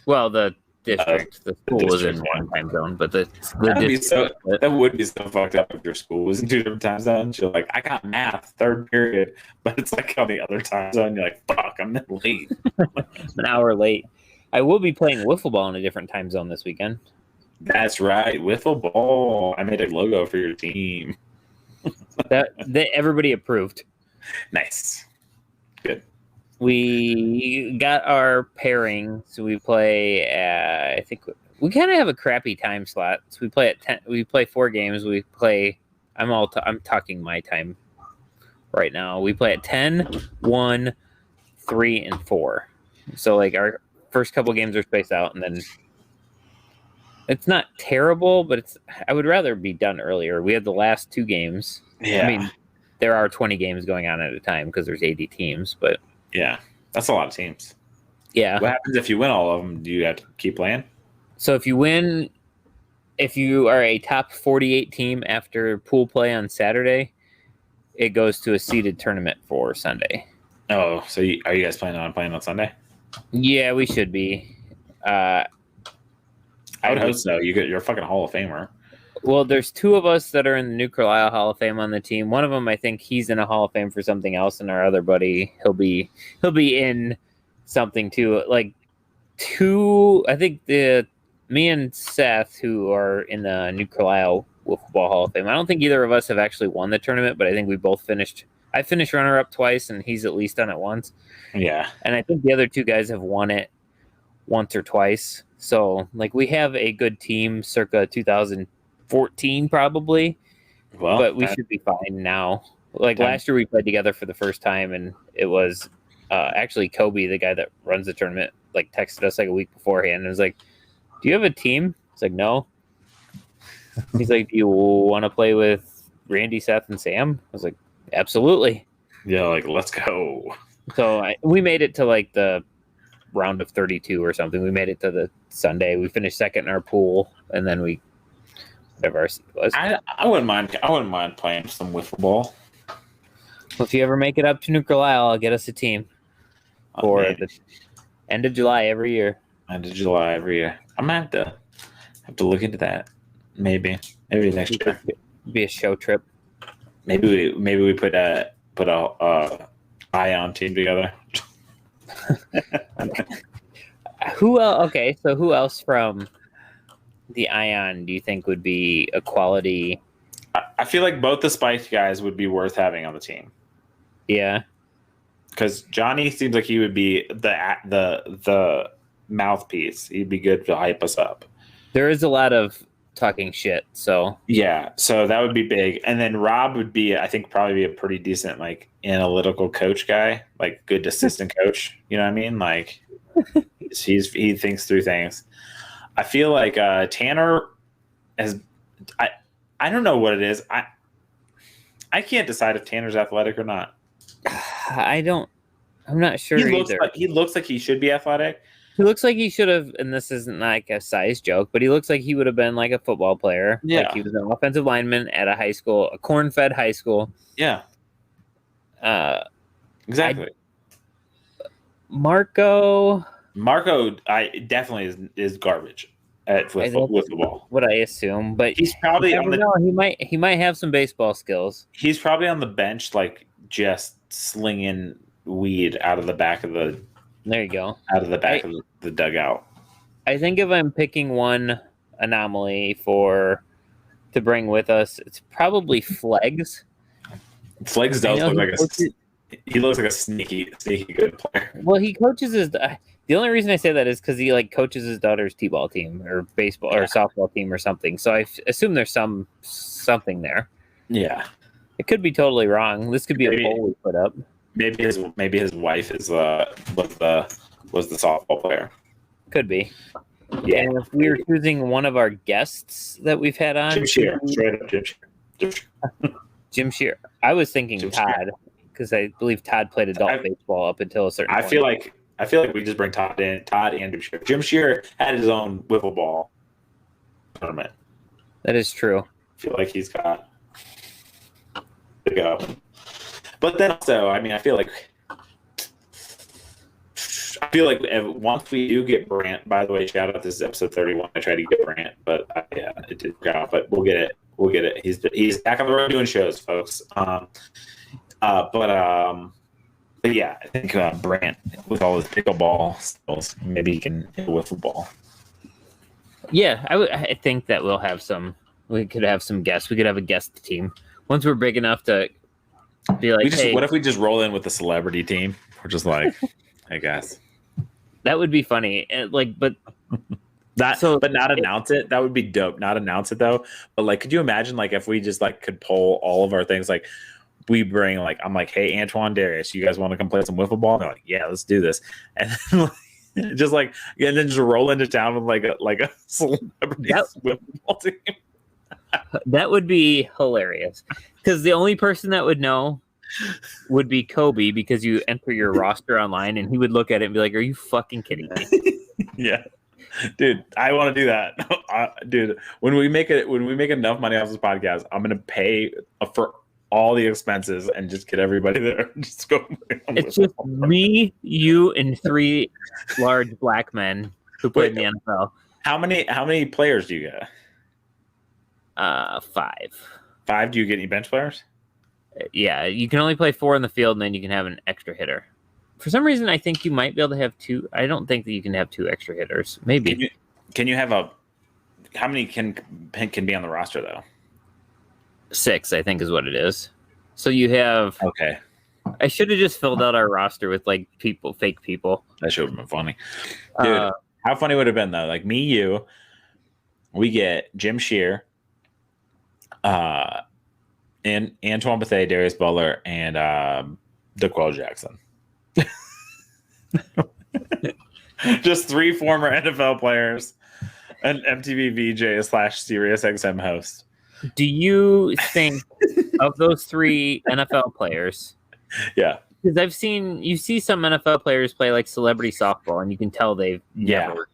Well, the district, the school was in one time zone, but the
that would be so fucked up if your school was in 2 different time zones. You're like, I got math 3rd period, but it's like on the other time zone. You're like, fuck, I'm late.
An hour late. I will be playing Wiffleball in a different time zone this weekend.
That's right, Wiffleball. I made a logo for your team.
that everybody approved.
Nice. Good.
We got our pairing, so we play. I think we kind of have a crappy time slot. So we play at 10. We play 4 games. We play. I'm talking my time right now. We play at 10, 1, 3, and 4. So like our first couple games are spaced out, and then it's not terrible, but I would rather be done earlier. We have the last 2 games.
Yeah.
I mean, there are 20 games going on at a time because there's 80 teams, but.
Yeah, that's a lot of teams.
Yeah.
What happens if you win all of them? Do you have to keep playing?
So if you win, if you are a top 48 team after pool play on Saturday, it goes to a seeded tournament for Sunday.
Oh, so are you guys planning on Sunday?
Yeah, we should be.
I would hope so. You're a fucking Hall of Famer.
Well, there's 2 of us that are in the New Carlisle Hall of Fame on the team. One of them, I think he's in a Hall of Fame for something else, and our other buddy, he'll be in something too. Like 2, I think me and Seth, who are in the New Carlisle Wiffleball Hall of Fame. I don't think either of us have actually won the tournament, but I think we both finished. I finished runner-up twice, and he's at least done it once.
Yeah, and
I think the other 2 guys have won it once or twice. So, like, we have a good team, circa 2014 probably, but we should be fine now. Like last year we played together for the first time, and it was actually Kobe, the guy that runs the tournament, like texted us like a week beforehand and was like, do you have a team? It's like, no. He's like, do you want to play with Randy, Seth, and Sam? I was like, absolutely.
Yeah, like, let's go.
So we made it to like the round of 32 or something. We made it to the Sunday. We finished second in our pool, and then whatever our seed was.
I wouldn't mind playing some wiffle ball.
Well, if you ever make it up to Nuclear Isle, I'll get us a team for the end of July every year.
End of July every year. I'm gonna have to look into that. Maybe next year.
Be a show trip.
Maybe we put a Ion team together.
Who else? Okay, so who else from the Ion do you think would be a quality?
I feel like both the Spike guys would be worth having on the team.
Yeah,
because Johnny seems like he would be the mouthpiece. He'd be good to hype us up.
There is a lot of talking shit, so
yeah, so that would be big. And then Rob would be, I think, probably be a pretty decent like analytical coach guy, like good assistant coach. You know what I mean? Like he thinks through things. I feel like Tanner has. I don't know what it is. I can't decide if Tanner's athletic or not.
I'm not sure either.
He looks like he should be athletic.
He looks like he should have, and this isn't like a size joke, but he looks like he would have been like a football player.
Yeah.
Like he was an offensive lineman at a high school, a corn-fed high school.
Yeah. Exactly.
Marco,
I definitely is garbage with the ball.
What I assume, but
he's probably
he might have some baseball skills.
He's probably on the bench, like just slinging weed out of the back of the.
There you go.
Out of the back of the dugout.
I think if I'm picking one anomaly to bring with us, it's probably Flegs.
Flegs does look like he looks like a sneaky good player.
Well, he coaches his. The only reason I say that is because he like coaches his daughter's t-ball team or baseball or softball team or something. So I assume there's something there.
Yeah,
it could be totally wrong. This could be a poll we put up.
Maybe his wife was the softball player.
Could be.
Yeah.
And if we were choosing one of our guests that we've had on,
Jim Shear, straight up Jim Shear.
Jim Shear. I was thinking Todd because I believe Todd played adult baseball up until a certain point.
I feel like we just bring Todd and Jim Shear. Jim Shear had his own Wiffleball tournament.
That is true.
I feel like he's got to go. But then also, I mean, I feel like once we do get Brant, by the way, shout out, this is episode 31. I tried to get Brant, but it didn't go out, but we'll get it. He's back on the road doing shows, folks. But yeah, I think Brant, with all his pickleball skills, maybe he can hit a wiffle ball.
Yeah, I think that we could have some guests. We could have a guest team. Once we're big enough to be like,
what if we just roll in with a celebrity team? We're just like, I guess.
That would be funny. But
not announce it. That would be dope. Not announce it though. But like, could you imagine like if we just like could pull all of our things, like we bring like, I'm like, hey, Antoine, Darius, you guys want to come play some wiffle ball? And they're like, yeah, let's do this. And then just like, and then just roll into town with like a celebrity wiffle ball team.
That would be hilarious. Because the only person that would know would be Kobe, because you enter your roster online and he would look at it and be like, are you fucking kidding me?
Yeah. Dude, I want to do that. Dude, when we make enough money off this podcast, I'm going to pay for all the expenses and just get everybody there. Just go.
It's just me, you, and 3 large black men who play in the NFL.
How many players do you get?
5.
5? Do you get any bench players?
Yeah, you can only play 4 in the field, and then you can have an extra hitter. For some reason, I think you might be able to have 2. I don't think that you can have 2 extra hitters. Maybe.
Can you have how many can be on the roster though?
6, I think, is what it is. So you have.
Okay.
I should have just filled out our roster with like fake people.
That should have been funny, dude. How funny would it have been though? Like me, you, we get Jim Shear, and Antoine Bethea, Darius Butler, and DeQuell Jackson. Just 3 former NFL players, an MTV VJ / Sirius XM host.
Do you think of those 3 NFL players?
Yeah,
because you see some NFL players play like celebrity softball, and you can tell they've never.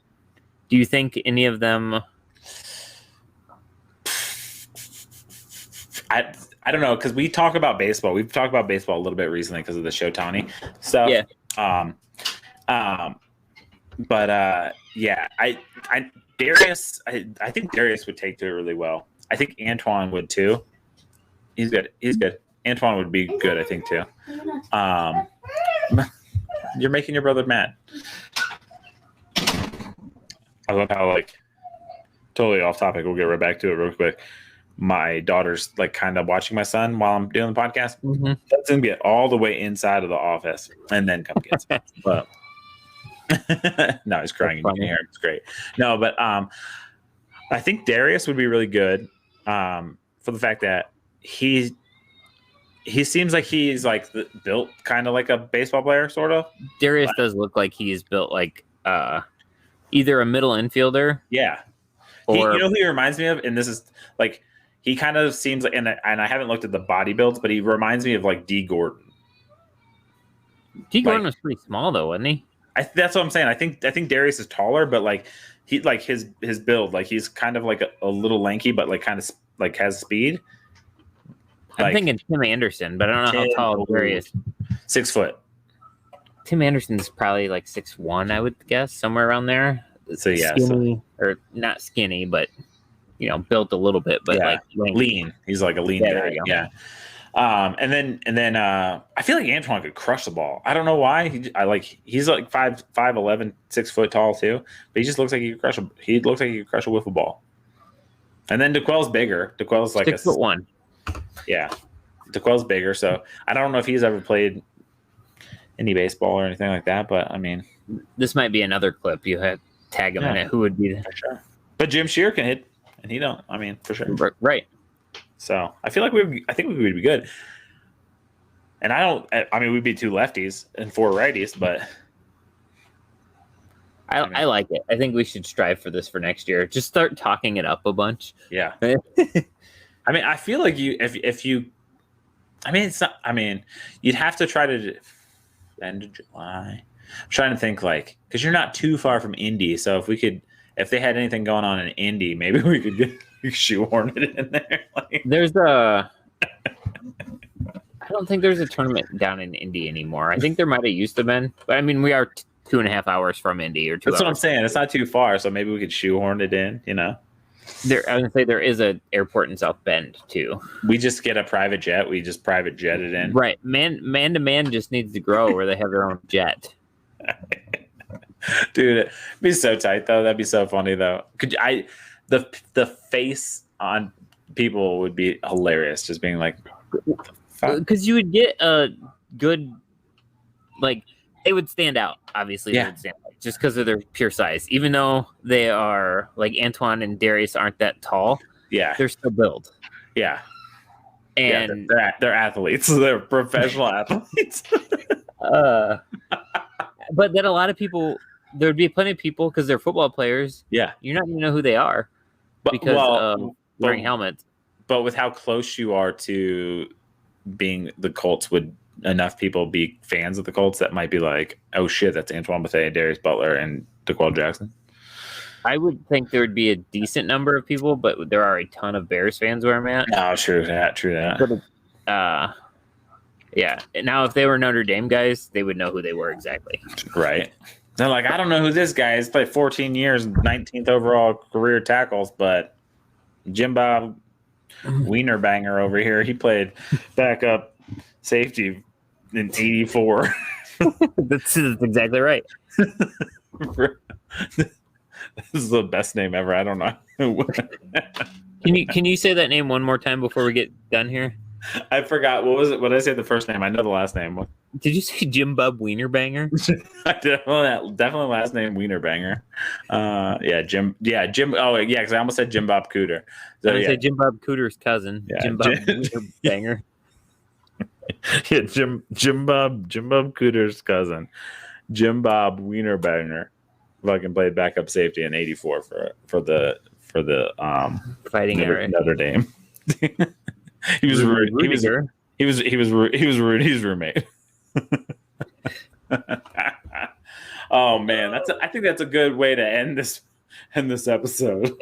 Do you think any of them?
I don't know, because we talk about baseball. We've talked about baseball a little bit recently because of the Shotani stuff.
Yeah.
But yeah, Darius, I think Darius would take to it really well. I think Antoine would too. He's good. Antoine would be good, I think, too. You're making your brother mad. I love how, like, totally off topic. We'll get right back to it real quick. My daughter's, like, kind of watching my son while I'm doing the podcast.
Mm-hmm.
That's going to get all the way inside of the office and then come get some. But no, he's crying. You can hear him. It's great. No, but I think Darius would be really good for the fact that he seems like he's like built kind of like a baseball player, sort of.
Darius does look like he's built like either a middle infielder.
Yeah.
Or
you know who he reminds me of? And this is like, he kind of seems like, and I haven't looked at the body builds, but he reminds me of like D. Gordon.
D. Gordon was pretty small though, wasn't he?
That's what I'm saying. I think Darius is taller, but like he like his build, like he's kind of like a little lanky, but like kind of like has speed.
I'm thinking Tim Anderson, but I don't know how tall Darius.
6 foot.
Tim Anderson's probably like 6'1", I would guess, somewhere around there.
So yeah,
skinny, or not skinny, but built a little bit, but like
lean. He's like a lean guy. Yeah. And then I feel like Antoine could crush the ball. I don't know why. He's like 5'11", 6 foot tall too, but he just looks like he could crush he looks like he could crush a wiffle ball. And then DeQuell's bigger. DeQuell's like
6'1".
Yeah. DeQuell's bigger, so I don't know if he's ever played any baseball or anything like that, but I mean,
this might be another clip. You had tag him in it. Who would be there?
For sure. But Jim Shear can hit, and he don't. I mean, for sure.
Right.
So I feel like I think we would be good. And I mean, we'd be 2 lefties and 4 righties, but
I like it. I think we should strive for this for next year. Just start talking it up a bunch.
Yeah. I mean, I feel like if you, I mean, it's not, I mean, you'd have to try to end of July. I'm trying to think, like, because you're not too far from Indy, so if they had anything going on in Indy, maybe we could shoehorn it in there. Like,
there's I don't think there's a tournament down in Indy anymore. I think there might have used to been, but I mean, we are 2.5 hours from Indy, or 2 hours.
That's what I'm saying. It's not too far, so maybe we could shoehorn it in. I
was gonna say there is an airport in South Bend too.
We just get a private jet. We just private jet it in.
Right, man to man just needs to grow where they have their own jet.
Dude, it'd be so tight though. That'd be so funny though. The face on people would be hilarious, just being like,
because you would get a good, like, they would stand out. Obviously, they would stand out just because of their pure size. Even though they are like Antoine and Darius aren't that tall, they're still built.
Yeah,
and
they're athletes. They're professional athletes.
But then a lot of people, there'd be plenty of people because they're football players.
Yeah,
you're not going to know who they are because wearing helmets. But
with how close you are to being the Colts, would enough people be fans of the Colts that might be like, oh shit, that's Antoine Bethea, Darius Butler, and DeQuell Jackson?
I would think there would be a decent number of people, but there are a ton of Bears fans where I'm at.
Oh, true that.
But, yeah. Now, if they were Notre Dame guys, they would know who they were exactly.
Right. They're like, I don't know who this guy is. Played 14 years, 19th overall career tackles, but Jim Bob Wienerbanger over here, he played backup safety in 84.
That's exactly right.
This is the best name ever. I don't know.
Can you say that name one more time before we get done here?
I forgot. What was it? What did I say the first name? I know the last name.
Did you say Jim Bob Wienerbanger?
definitely last name Wienerbanger. Jim. Yeah, Jim. Oh, yeah, because I almost said Jim Bob Cooter. So,
I said Jim Bob Cooter's cousin. Yeah, Jim Bob Wienerbanger.
Yeah, Jim Bob Cooter's cousin. Jim Bob Wienerbanger. Fucking played backup safety in '84 for the
Fighting
Notre Dame. He was Rudy's roommate. Oh man, I think that's a good way to end this episode.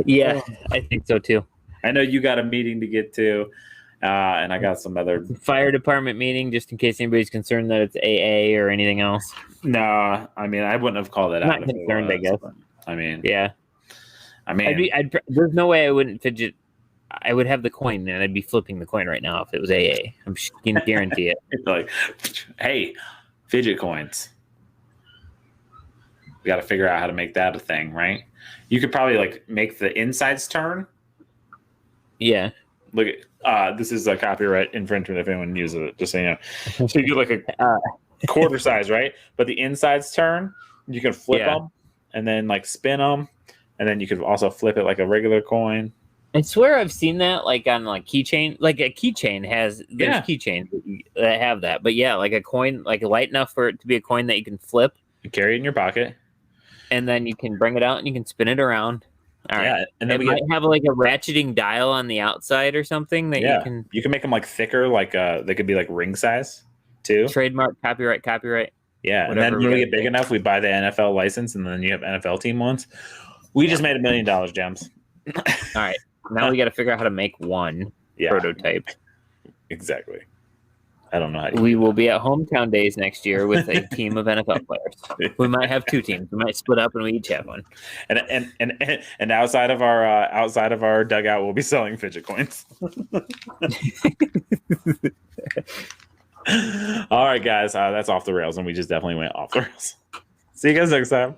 Yeah, I think so too.
I know you got a meeting to get to, And I got some other.
Fire department meeting, just in case anybody's concerned that it's AA or anything else.
No, I mean, I wouldn't have called it
Not
out. If
concerned,
it
I guess.
but, I mean,
Yeah.
I mean,
There's no way I wouldn't fidget. I would have the coin and I'd be flipping the coin right now if it was AA. I'm can guarantee it.
it's like, hey, fidget coins. We got to figure out how to make that a thing, right? You could probably like make the insides turn.
Yeah.
Look at this is a copyright infringement if anyone uses it. Just so you know. So you get like a quarter size, right? But the insides turn. You can flip them and then like spin them, and then you could also flip it like a regular coin.
I swear I've seen that like on like keychain. Like a keychain has keychains that have that, but yeah, like a coin, like light enough for it to be a coin that you can flip.
You carry it in your pocket,
and then you can bring it out and you can spin it around. All right.
And then
it might have like a ratcheting dial on the outside or something that
you can make them like thicker, like they could be like ring size too.
Trademark, copyright.
Yeah, and then when we get big enough, we buy the NFL license, and then you have NFL team ones. We just made $1 million, Jems.
All right. Now we got to figure out how to make one prototype.
Exactly. I don't know how
we will be at hometown days next year with a team of NFL players. We might have 2 teams. We might split up and we each have one.
And outside of our dugout, we'll be selling fidget coins. All right, guys, that's off the rails, and we just definitely went off the rails. See you guys next time.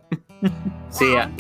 See ya.